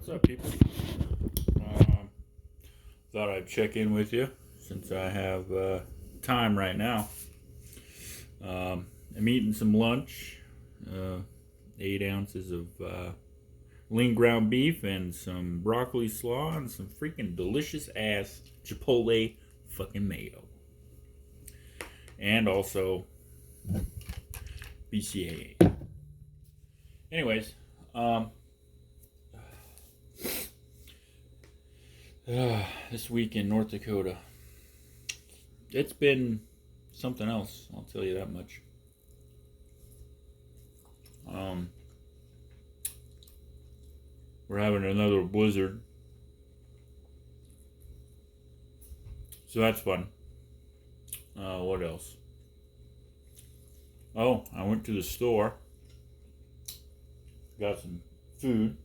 What's up, people? Um, Thought I'd check in with you since I have time right now. I'm eating some lunch, 8 ounces of lean ground beef and some broccoli slaw and some freaking delicious ass Chipotle fucking mayo. And also BCAA. Anyways, this week in North Dakota, it's been something else, I'll tell you that much. We're having another blizzard, so that's fun. What else? Oh, I went to the store, got some food,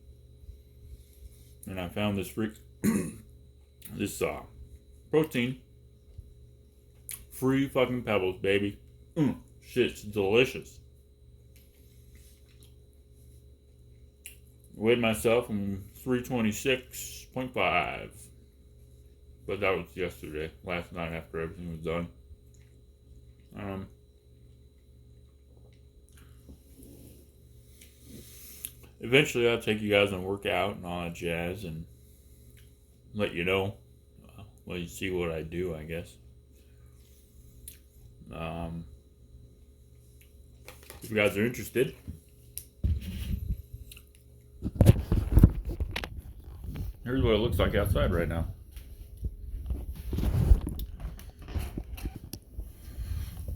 and I found this this protein free fucking pebbles, baby. Shit's delicious. Weighed myself from 326.5, but that was yesterday, last night after everything was done. Eventually I'll take you guys on a workout and all that jazz and let you know. Let you see what I do, I guess. If you guys are interested, here's what it looks like outside right now.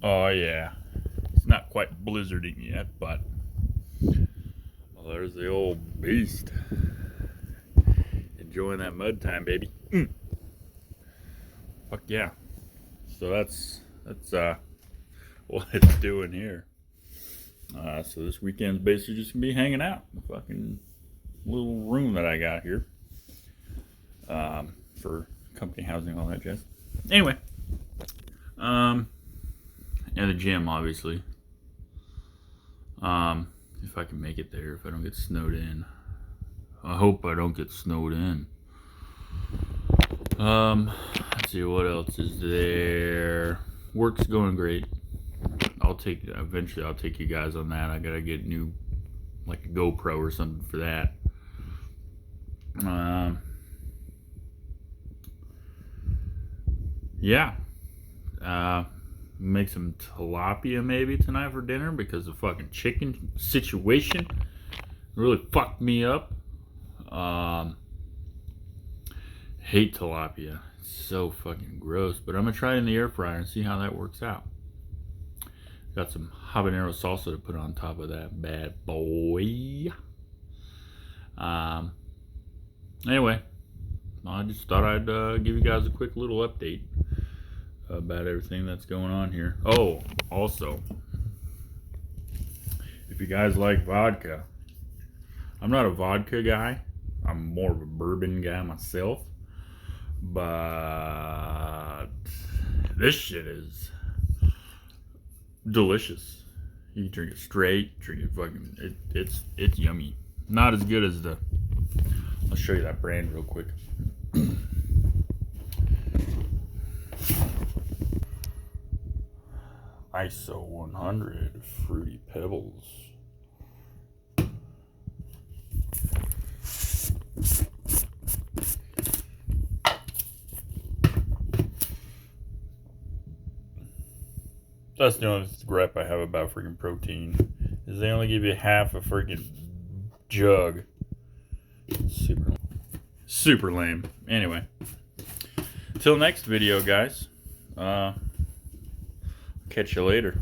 Oh yeah, it's not quite blizzarding yet, but well, there's the old beast. Enjoying that mud time, baby. Fuck yeah. So that's what it's doing here. So this weekend's basically just gonna be hanging out in the fucking little room that I got here. For company housing, all that jazz. Anyway, and the gym, obviously. If I can make it there, if I don't get snowed in. I hope I don't get snowed in. Let's see, what else is there? Work's going great. Eventually I'll take you guys on that. I gotta get new, like a GoPro or something for that. Yeah. Make some tilapia maybe tonight for dinner because the fucking chicken situation really fucked me up. Hate tilapia. It's so fucking gross. But I'm gonna try it in the air fryer and see how that works out. Got some habanero salsa to put on top of that bad boy. Anyway, I just thought I'd give you guys a quick little update about everything that's going on here. Oh, also, if you guys like vodka, I'm not a vodka guy. I'm more of a bourbon guy myself. But this shit is delicious. You can drink it straight, drink it fucking, it's yummy. Not as good as I'll show you that brand real quick. ISO 100 Fruity Pebbles. That's the only gripe I have about freaking protein, is they only give you half a freaking jug. Super lame. Anyway, till next video, guys. Catch you later.